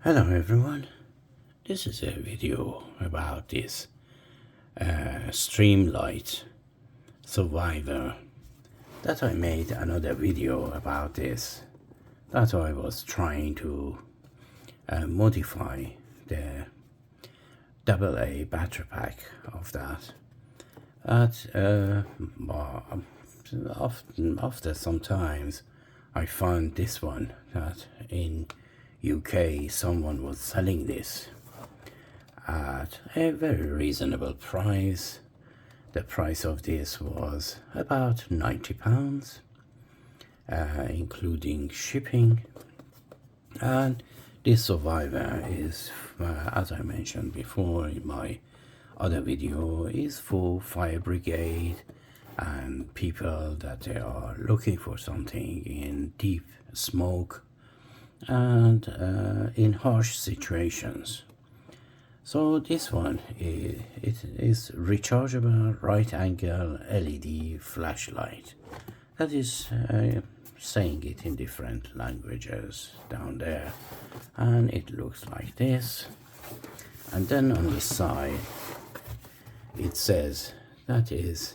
Hello everyone, this is a video about this streamlight survivor that I made another video about this that I was trying to modify the AA battery pack of that. After sometimes I found this one that in UK someone was selling this at a very reasonable price. The price of this was about £90, including shipping. And this survivor is, as I mentioned before in my other video, is for fire brigade and people that they are looking for something in deep smoke and in harsh situations. So this one is rechargeable right angle LED flashlight. That is saying it in different languages down there, and it looks like this. And then on the side it says that is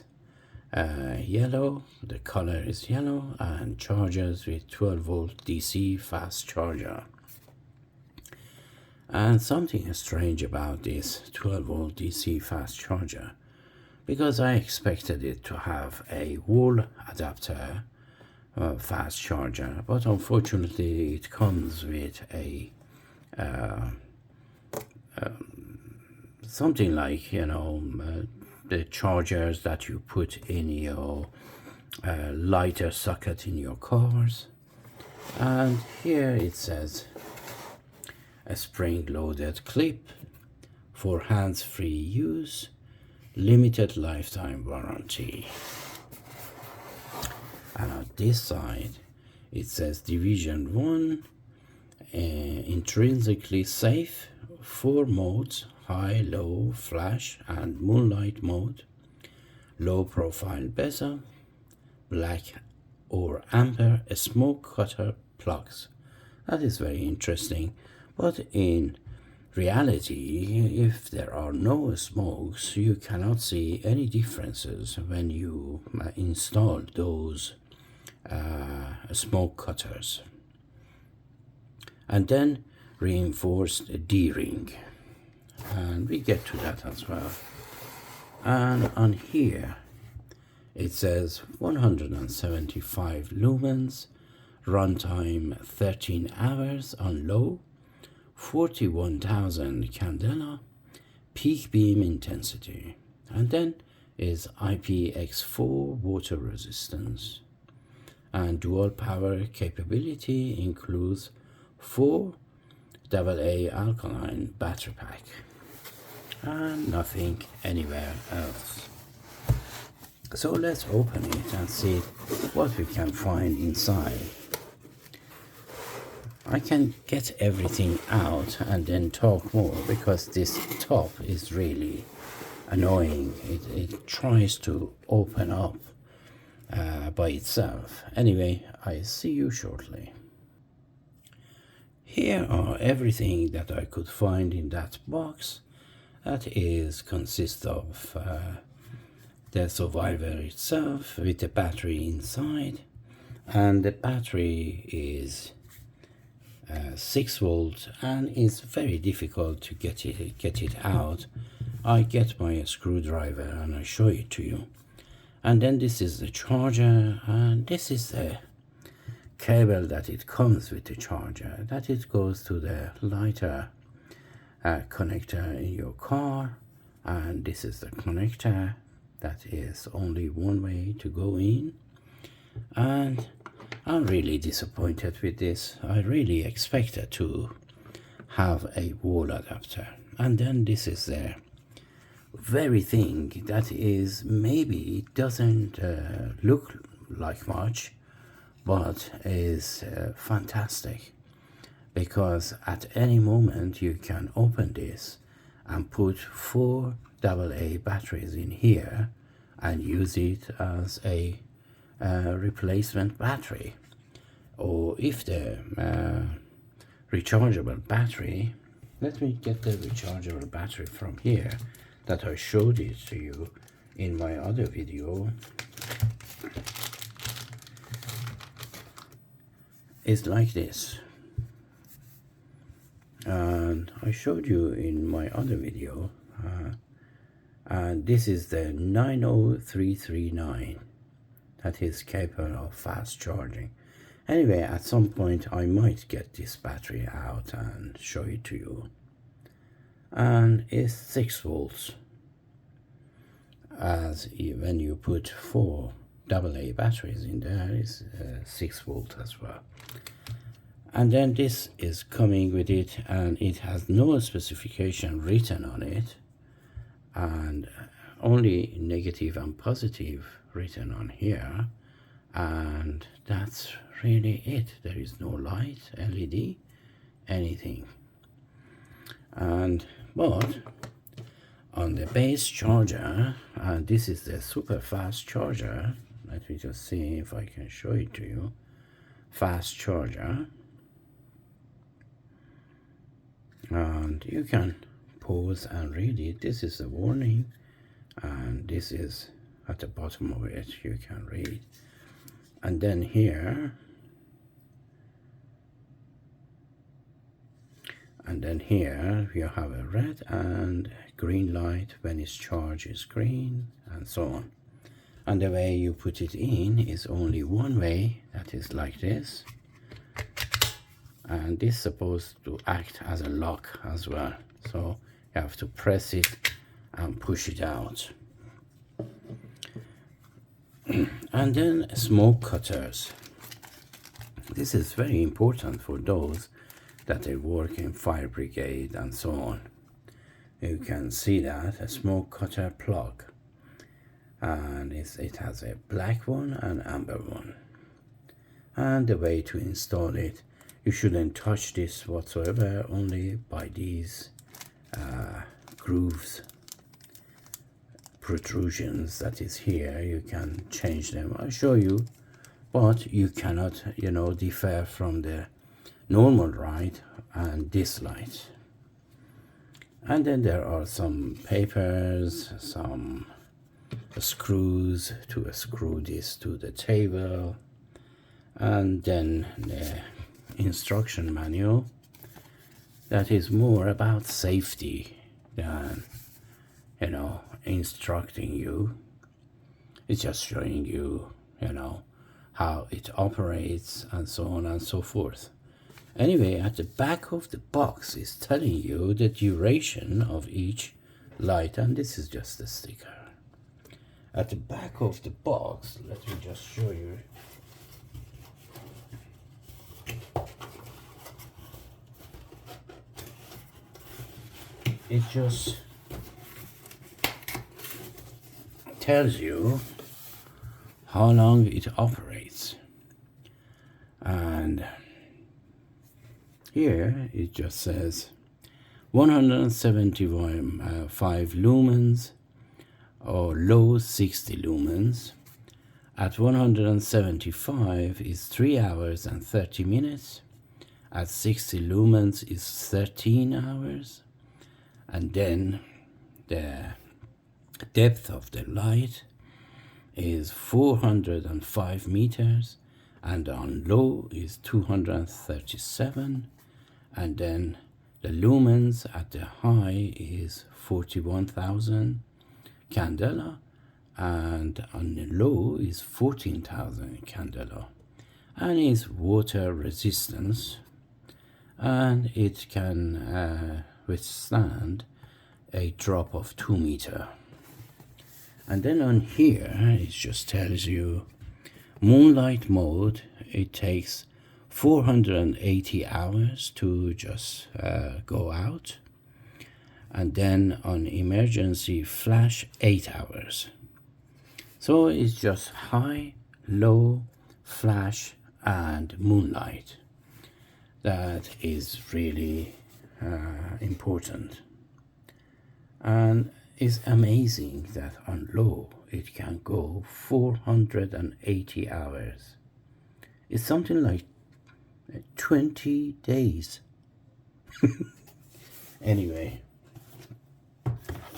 yellow, the color is yellow, and charges with 12-volt DC fast charger. And something strange about this 12-volt DC fast charger, because I expected it to have a wall adapter fast charger, but unfortunately it comes with a something like, the chargers that you put in your lighter socket in your cars. And here it says a spring-loaded clip for hands-free use, limited lifetime warranty. And on this side it says Division 1, intrinsically safe, 4 modes: high, low, flash and moonlight mode, low profile bezel, black or amber smoke cutter plugs. That is very interesting, but in reality, if there are no smokes, you cannot see any differences when you install those smoke cutters. And then reinforced D-ring, and we get to that as well. And on here it says 175 lumens, runtime 13 hours on low, 41,000 candela, peak beam intensity, and then is IPX4 water resistance. And dual power capability includes 4 AA alkaline battery pack, and nothing anywhere else. So let's open it and see what we can find inside. I can get everything out and then talk more, because this top is really annoying. It tries to open up by itself. Anyway, I see you shortly. Here are everything that I could find in that box. That consists of the survivor itself with the battery inside, and the battery is 6 volt and it's very difficult to get it out. I get my screwdriver and I show it to you. And then this is the charger, and this is the cable that it comes with the charger, that it goes to the lighter connector in your car. And this is the connector that is only one way to go in. And I'm really disappointed with this. I really expected to have a wall adapter. And then this is the very thing that is, maybe it doesn't look like much, but is fantastic, because at any moment you can open this and put 4 AA batteries in here and use it as a replacement battery. Or if the rechargeable battery. Let me get the rechargeable battery from here that I showed it to you in my other video. It's like this, and I showed you in my other video, and this is the 90339 that is capable of fast charging. Anyway, at some point I might get this battery out and show it to you. And it's 6 volts, as when you put 4 AA batteries in there, is 6 volt as well. And then this is coming with it, and it has no specification written on it, and only negative and positive written on here, and that's really it. There is no light, LED, anything. And but on the base charger, and this is the super fast charger, let me just see if I can show it to you. Fast charger, and you can pause and read it. This is the warning, and this is at the bottom of it, you can read. And then here, you have a red and green light. When it's charged is green, and so on. And the way you put it in is only one way, that is like this. And this is supposed to act as a lock as well, so you have to press it and push it out. And then smoke cutters. This is very important for those that they work in fire brigade and so on. You can see that a smoke cutter plug, and it has a black one and amber one. And the way to install it, you shouldn't touch this whatsoever, only by these grooves, protrusions that is here. You can change them, I'll show you, but you cannot, differ from the normal light and this light. And then there are some papers, some screws to screw this to the table, and then the instruction manual that is more about safety than instructing you. It's just showing you how it operates and so on and so forth. Anyway, at the back of the box is telling you the duration of each light, and this is just a sticker. At the back of the box, let me just show you. It just tells you how long it operates, and here it just says 175 lumens or low 60 lumens. At 175 is 3 hours and 30 minutes. At 60 lumens is 13 hours. And then the depth of the light is 405 meters, and on low is 237, and then the lumens at the high is 41,000 candela, and on the low is 14,000 candela, and is water resistance, and it can withstand a drop of 2 meters. And then on here it just tells you moonlight mode. It takes 480 hours to just go out, and then on emergency flash 8 hours. So it's just high, low, flash and moonlight. That is really important, and it's amazing that on low it can go 480 hours. It's something like 20 days Anyway,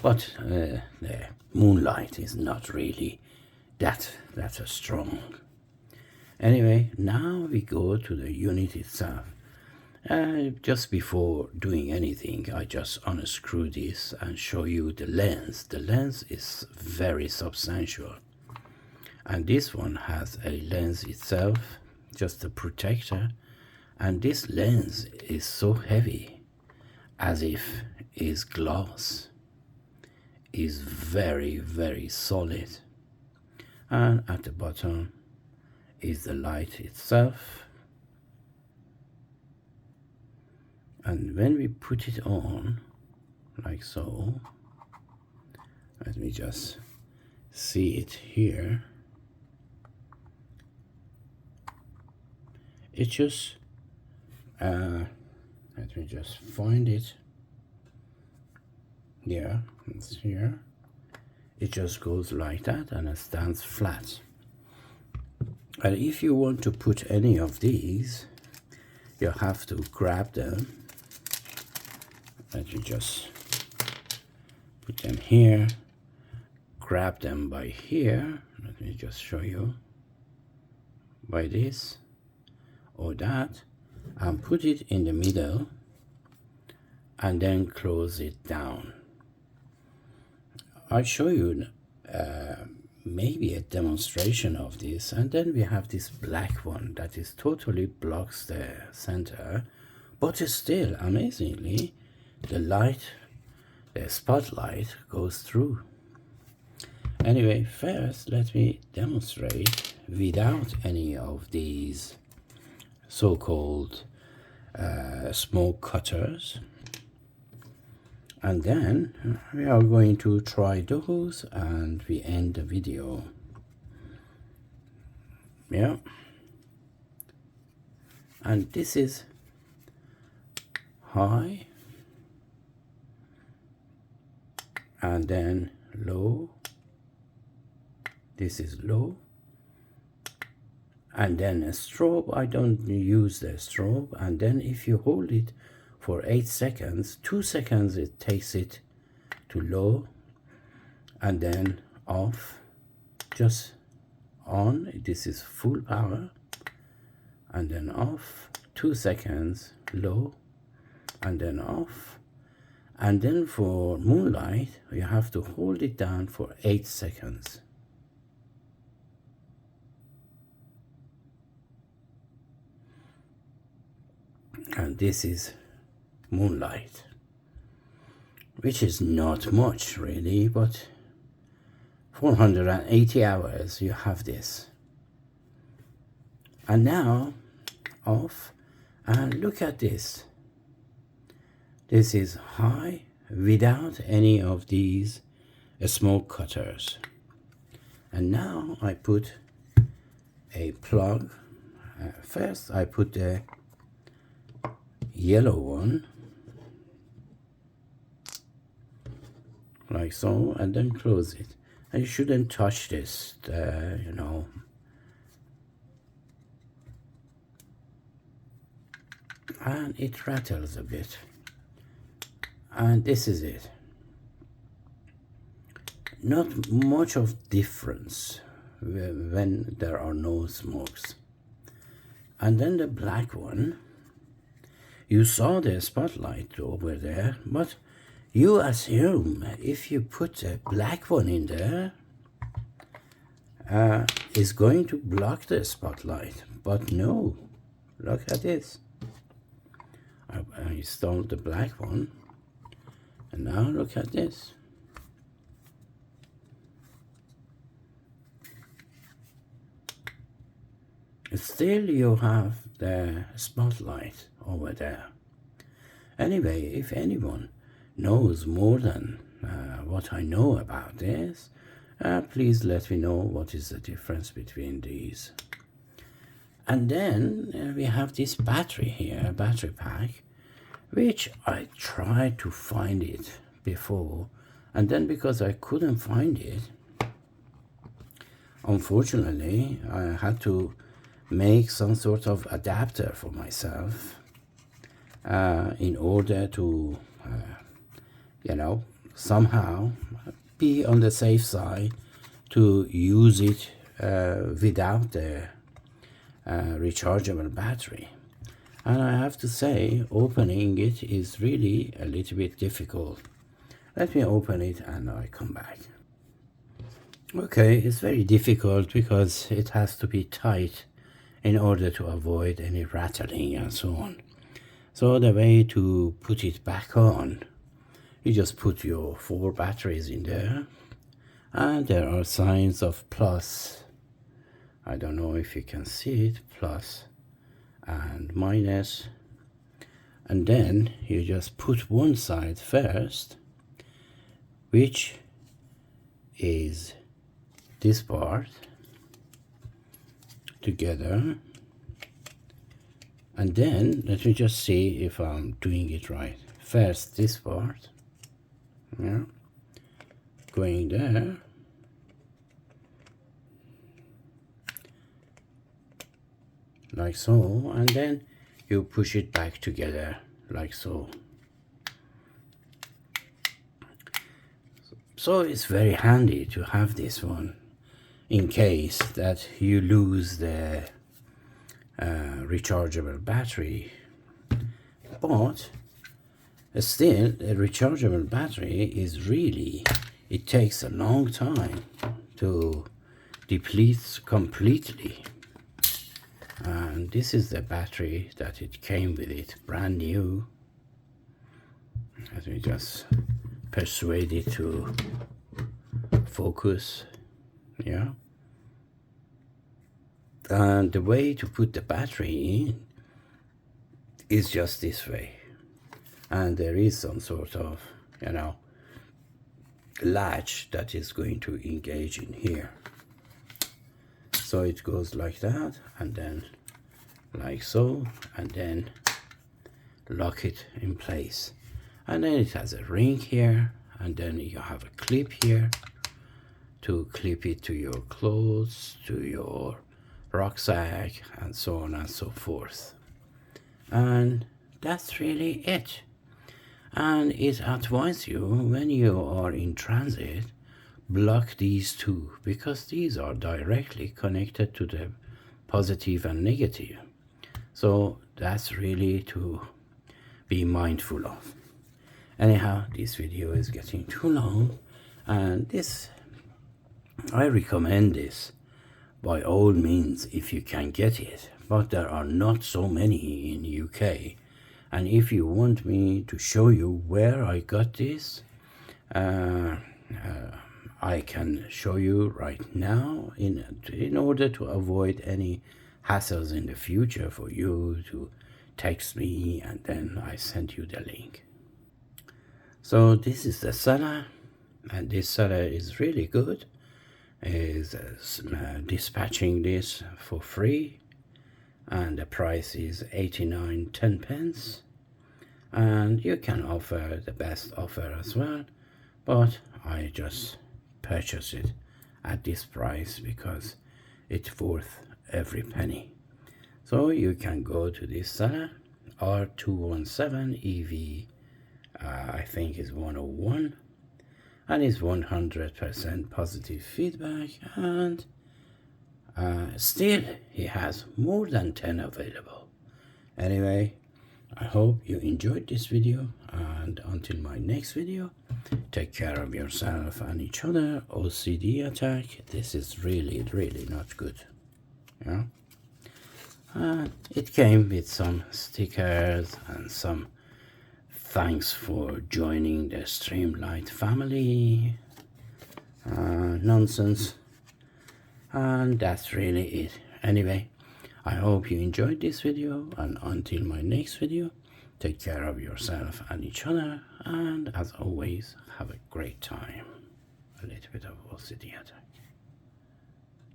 but the moonlight is not really that strong. Anyway, now we go to the unit itself. Just before doing anything, I just unscrew this and show you the lens. The lens is very substantial, and this one has a lens itself, just a protector, and this lens is so heavy, as if is glass, is very solid. And at the bottom is the light itself. And when we put it on, like so, let me just see it here. It just, let me just find it. Yeah, it's here. It just goes like that and it stands flat. And if you want to put any of these, you have to grab them. Let me just put them here, grab them by here. Let me just show you, by this or that, and put it in the middle and then close it down. I'll show you maybe a demonstration of this. And then we have this black one that is totally blocks the center, but still amazingly the light, the spotlight goes through. Anyway, first let me demonstrate without any of these so-called smoke cutters, and then we are going to try those and we end the video. Yeah, and this is high and then low. This is low, and then a strobe. I don't use the strobe. And then if you hold it for 8 seconds, 2 seconds it takes it to low, and then off, just on. This is full power, and then off, 2 seconds, low, and then off. And then for moonlight, you have to hold it down for 8 seconds. And this is moonlight, which is not much really, but 480 hours you have this. And now off, and look at this. This is high without any of these smoke cutters. And now I put a plug. First I put the yellow one, like so, and then close it. And you shouldn't touch this, you know. And it rattles a bit. And this is it. Not much of difference when there are no smokes. And then the black one, you saw the spotlight over there, but you assume if you put a black one in there, it's going to block the spotlight. But no, look at this. I installed the black one, and now look at this. Still you have the spotlight over there. Anyway, if anyone knows more than what I know about this, please let me know what is the difference between these. And then we have this battery here, battery pack, which I tried to find it before, and then because I couldn't find it, unfortunately I had to make some sort of adapter for myself. in order to somehow be on the safe side to use it without the rechargeable battery. And I have to say, opening it is really a little bit difficult. Let me open it and I come back. Okay, it's very difficult because it has to be tight in order to avoid any rattling and so on. So the way to put it back on, you just put your 4 batteries in there, and there are signs of plus. I don't know if you can see it, plus and minus. And then you just put one side first, which is this part together. And then let me just see if I'm doing it right. First this part, yeah, going there, like so, and then you push it back together like so. So it's very handy to have this one in case that you lose the rechargeable battery. But still, a rechargeable battery is really, it takes a long time to deplete completely. And this is the battery that it came with it, brand new. Let me just persuade it to focus. Yeah. And the way to put the battery in is just this way. And there is some sort of, latch that is going to engage in here. So it goes like that, and then like so, and then lock it in place. And then it has a ring here, and then you have a clip here to clip it to your clothes, to your rucksack, and so on and so forth. And that's really it. And it advises you, when you are in transit, block these two, because these are directly connected to the positive and negative. So that's really to be mindful of. Anyhow, this video is getting too long, and I recommend this by all means if you can get it, but there are not so many in UK. And if you want me to show you where I got this, I can show you right now in order to avoid any hassles in the future for you to text me and then I send you the link. So this is the seller, and this seller is really good. Is dispatching this for free, and the price is 89.10 pence, and you can offer the best offer as well, but I just purchase it at this price because it's worth every penny. So you can go to this seller, R217 EV, I think is 101, and it's 100% positive feedback, and still he has more than 10 available. Anyway, I hope you enjoyed this video, and until my next video, take care of yourself and each other. OCD attack, this is really not good. Yeah. It came with some stickers and some thanks for joining the Streamlight family nonsense, and that's really it. Anyway, I hope you enjoyed this video, and until my next video, take care of yourself and each other, and as always, have a great time. A little bit of OCD attack.